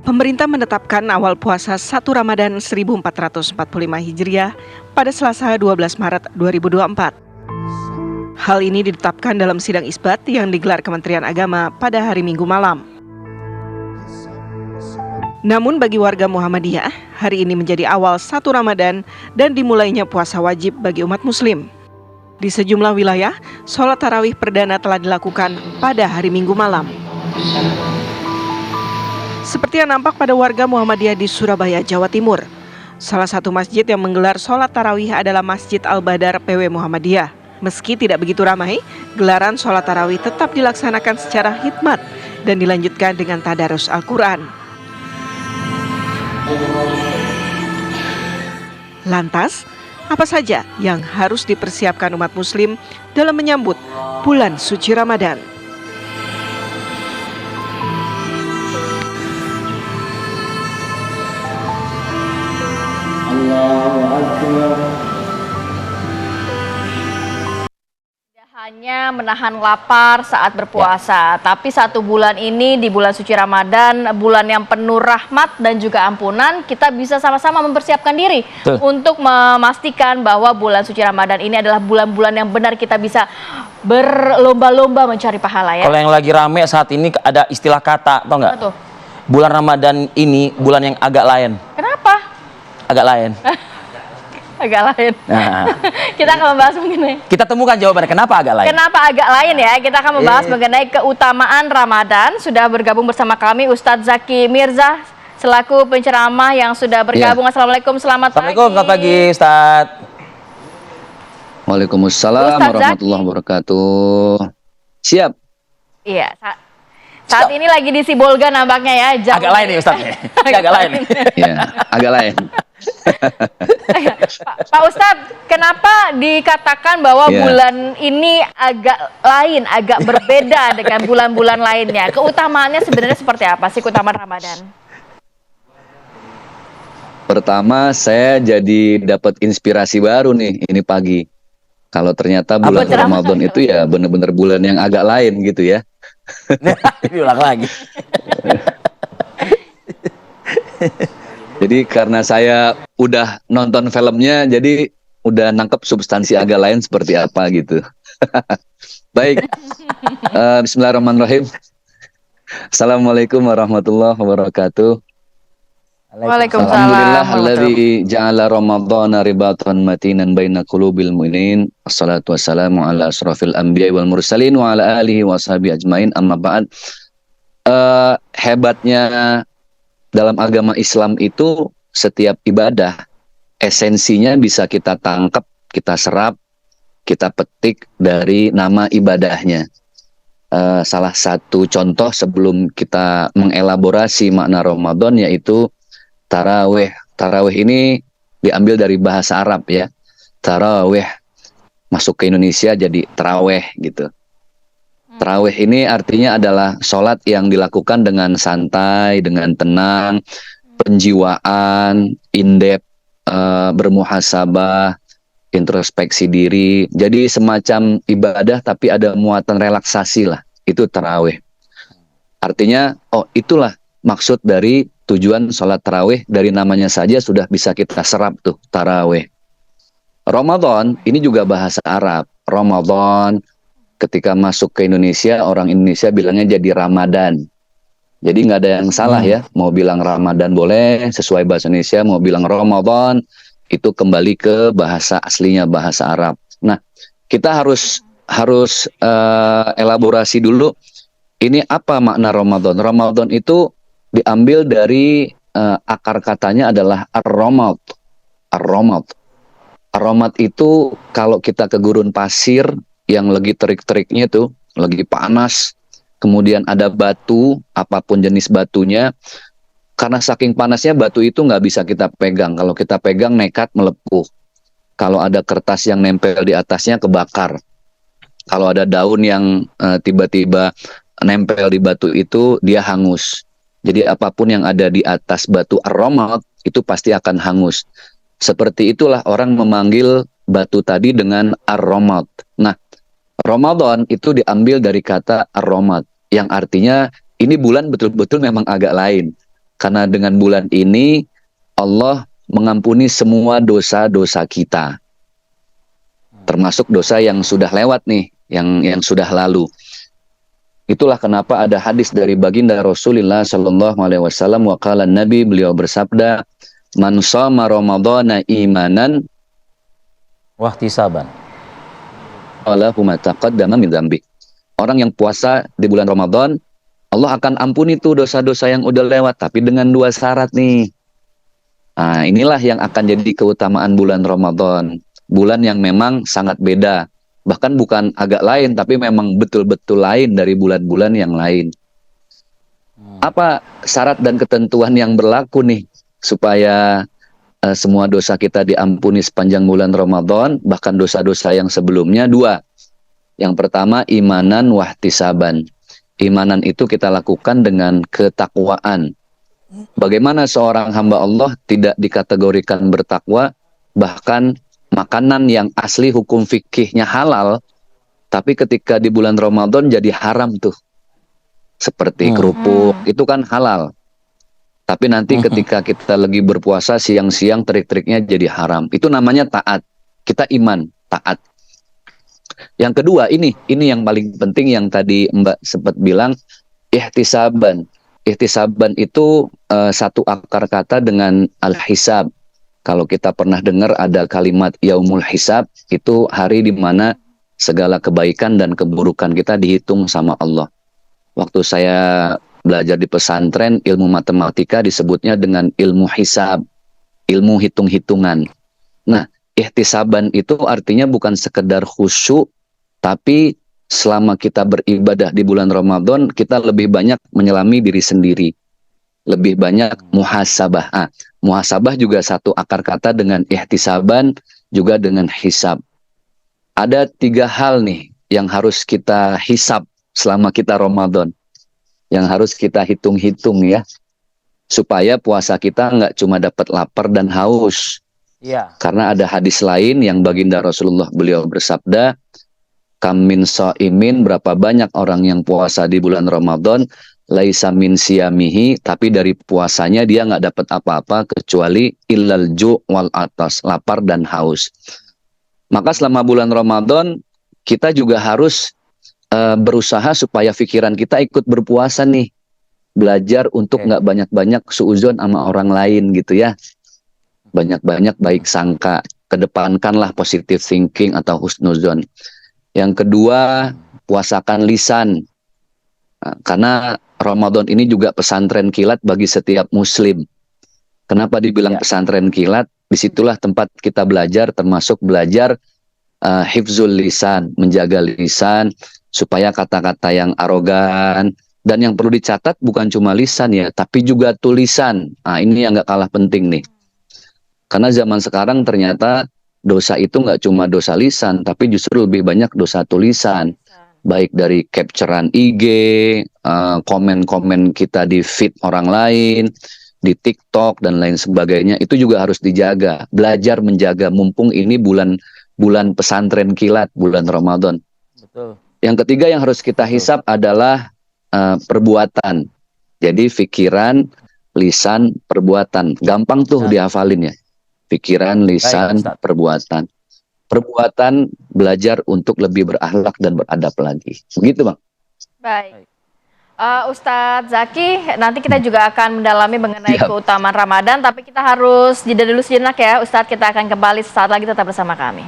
Pemerintah menetapkan awal puasa 1 Ramadan 1445 Hijriah pada Selasa 12 Maret 2024. Hal ini ditetapkan dalam sidang isbat yang digelar Kementerian Agama pada hari Minggu malam. Namun bagi warga Muhammadiyah, hari ini menjadi awal 1 Ramadan dan dimulainya puasa wajib bagi umat muslim. Di sejumlah wilayah, sholat tarawih perdana telah dilakukan pada hari Minggu malam. Seperti yang nampak pada warga Muhammadiyah di Surabaya, Jawa Timur. Salah satu masjid yang menggelar sholat tarawih adalah Masjid Al-Badar PW Muhammadiyah. Meski tidak begitu ramai, gelaran sholat tarawih tetap dilaksanakan secara khidmat dan dilanjutkan dengan tadarus Al-Quran. Lantas, apa saja yang harus dipersiapkan umat muslim dalam menyambut bulan suci Ramadan? Tidak hanya menahan lapar saat berpuasa, tapi 1 bulan ini di bulan suci Ramadan, bulan yang penuh rahmat dan juga ampunan, kita bisa sama-sama mempersiapkan diri untuk memastikan bahwa bulan suci Ramadan ini adalah bulan-bulan yang benar kita bisa berlomba-lomba mencari pahala ya. Kalau yang lagi rame saat ini ada istilah kata, tau nggak? Bulan Ramadan ini bulan yang agak lain. Kenapa? Agak lain. Agak lain. Nah, Kita akan membahas mengenai. kita temukan jawabannya kenapa agak lain. Kenapa agak lain ya? Kita akan membahas mengenai keutamaan Ramadan. Sudah bergabung bersama kami Ustadz Zaki Mirza selaku penceramah yang sudah bergabung. Assalamualaikum, selamat pagi. Assalamualaikum, selamat pagi Ustadz. Waalaikumsalam Ustadz warahmatullahi wabarakatuh. Siap. Iya. Saat ini lagi di Sibolga nampaknya ya. Agak lain nih Ustadz. Agak lain. Ya, agak lain. Pak Ustadz, kenapa dikatakan bahwa bulan ini agak lain, agak berbeda dengan bulan-bulan lainnya? Keutamaannya sebenarnya seperti apa sih keutamaan Ramadan? Pertama, saya jadi dapat inspirasi baru nih ini pagi. Kalau ternyata bulan Ramadan itu ya benar-benar bulan yang agak lain gitu ya. Diulang lagi. Jadi karena saya udah nonton filmnya, jadi udah nangkep substansi agak lain seperti apa gitu. Baik, Bismillahirrahmanirrahim. Assalamualaikum warahmatullahi wabarakatuh. Waalaikumsalam. Alhamdulillahilladzi ja'ala Ramadhana ribatan matinan baina qulubil mu'minin. Wassalatu wassalamu ala asrofil anbiya'i wal mursalin wa ala alihi wa sahbihi ajmain. Amma ba'd. Hebatnya dalam agama Islam itu setiap ibadah esensinya bisa kita tangkap, kita serap, kita petik dari nama ibadahnya. Salah satu contoh sebelum kita mengelaborasi makna Ramadan yaitu tarawih. Tarawih ini diambil dari bahasa Arab ya. Tarawih masuk ke Indonesia jadi taraweh gitu. Tarawih ini artinya adalah sholat yang dilakukan dengan santai, dengan tenang, penjiwaan, in-depth, bermuhasabah, introspeksi diri. Jadi semacam ibadah tapi ada muatan relaksasi lah. Itu tarawih. Artinya, oh itulah maksud dari tujuan sholat tarawih. Dari namanya saja sudah bisa kita serap tuh, tarawih. Ramadan, ini juga bahasa Arab. Ramadan, ketika masuk ke Indonesia, orang Indonesia bilangnya jadi Ramadan. Jadi nggak ada yang salah ya, mau bilang Ramadan boleh, sesuai bahasa Indonesia, mau bilang Ramadan, itu kembali ke bahasa aslinya, bahasa Arab. Nah, kita harus elaborasi dulu, ini apa makna Ramadan? Ramadan itu diambil dari akar katanya adalah ar-ramad. Ar-ramad. Ar-ramad itu kalau kita ke gurun pasir, yang lagi terik-teriknya tuh, lagi panas, kemudian ada batu, apapun jenis batunya, karena saking panasnya batu itu nggak bisa kita pegang. Kalau kita pegang nekat melepuh. Kalau ada kertas yang nempel di atasnya kebakar. Kalau ada daun yang tiba-tiba nempel di batu itu, dia hangus. Jadi apapun yang ada di atas batu ar-ramad itu pasti akan hangus. Seperti itulah orang memanggil batu tadi dengan ar-ramad. Nah, Ramadan itu diambil dari kata ar-ramad yang artinya ini bulan betul-betul memang agak lain. Karena dengan bulan ini Allah mengampuni semua dosa-dosa kita. Termasuk dosa yang sudah lewat nih, yang sudah lalu. Itulah kenapa ada hadis dari baginda Rasulullah Shallallahu Alaihi Wasallam, waqala Nabi, beliau bersabda, man shoma ramadhana imanan Wahtisaban. Allahumma taqaddama min dzambi. Orang yang puasa di bulan Ramadan, Allah akan ampuni tuh dosa-dosa yang udah lewat, tapi dengan 2 syarat nih. Nah, inilah yang akan jadi keutamaan bulan Ramadan. Bulan yang memang sangat beda. Bahkan bukan agak lain, tapi memang betul-betul lain dari bulan-bulan yang lain. Apa syarat dan ketentuan yang berlaku nih supaya semua dosa kita diampuni sepanjang bulan Ramadan, bahkan dosa-dosa yang sebelumnya? 2. Yang pertama, imanan wahtisaban. Imanan itu kita lakukan dengan ketakwaan. Bagaimana seorang hamba Allah tidak dikategorikan bertakwa, bahkan makanan yang asli hukum fikihnya halal, tapi ketika di bulan Ramadan jadi haram tuh. Seperti kerupuk, itu kan halal. Tapi nanti ketika kita lagi berpuasa siang-siang trik-triknya jadi haram. Itu namanya taat. Kita iman, taat. Yang kedua, ini yang paling penting yang tadi Mbak sempat bilang, ihtisaban. Ihtisaban itu satu akar kata dengan al-hisab. Kalau kita pernah dengar ada kalimat yaumul hisab, itu hari di mana segala kebaikan dan keburukan kita dihitung sama Allah. Waktu saya belajar di pesantren, ilmu matematika disebutnya dengan ilmu hisab, ilmu hitung-hitungan. Nah, ihtisaban itu artinya bukan sekedar khusyuk, tapi selama kita beribadah di bulan Ramadan, kita lebih banyak menyelami diri sendiri. Lebih banyak muhasabah. Muhasabah juga satu akar kata dengan ihtisaban, juga dengan hisab. Ada 3 hal nih yang harus kita hisab selama kita Ramadan. Yang harus kita hitung-hitung ya. Supaya puasa kita nggak cuma dapat lapar dan haus. Iya. Karena ada hadis lain yang baginda Rasulullah beliau bersabda, kam min shaimin, berapa banyak orang yang puasa di bulan Ramadan, laisa min siyamihi, tapi dari puasanya dia nggak dapat apa-apa kecuali illal ju' wal atas, lapar dan haus. Maka selama bulan Ramadan kita juga harus berusaha supaya pikiran kita ikut berpuasa nih, belajar untuk nggak banyak-banyak suuzon sama orang lain gitu ya, banyak-banyak baik sangka, kedepankanlah positive thinking atau husnuzon. Yang kedua, puasakan lisan. Nah, karena Ramadan ini juga pesantren kilat bagi setiap muslim. Kenapa dibilang pesantren kilat? Disitulah tempat kita belajar, termasuk belajar hifzul lisan, menjaga lisan, supaya kata-kata yang arogan, dan yang perlu dicatat bukan cuma lisan ya, tapi juga tulisan. Nah, ini yang gak kalah penting nih. Karena zaman sekarang ternyata dosa itu nggak cuma dosa lisan, tapi justru lebih banyak dosa tulisan. Baik dari capturean IG, komen-komen kita di feed orang lain, di TikTok dan lain sebagainya, itu juga harus dijaga. Belajar menjaga, mumpung ini bulan pesantren kilat, bulan Ramadan. Betul. Yang ketiga yang harus kita hisap adalah perbuatan. Jadi pikiran, lisan, perbuatan. Gampang tuh dihafalin ya. Pikiran, lisan, perbuatan. Perbuatan belajar untuk lebih berakhlak dan beradab lagi. Begitu, Bang. Baik. Ustadz Zaki, nanti kita juga akan mendalami mengenai keutamaan Ramadan, tapi kita harus jeda dulu sejenak ya. Ustadz, kita akan kembali sesaat lagi, tetap bersama kami.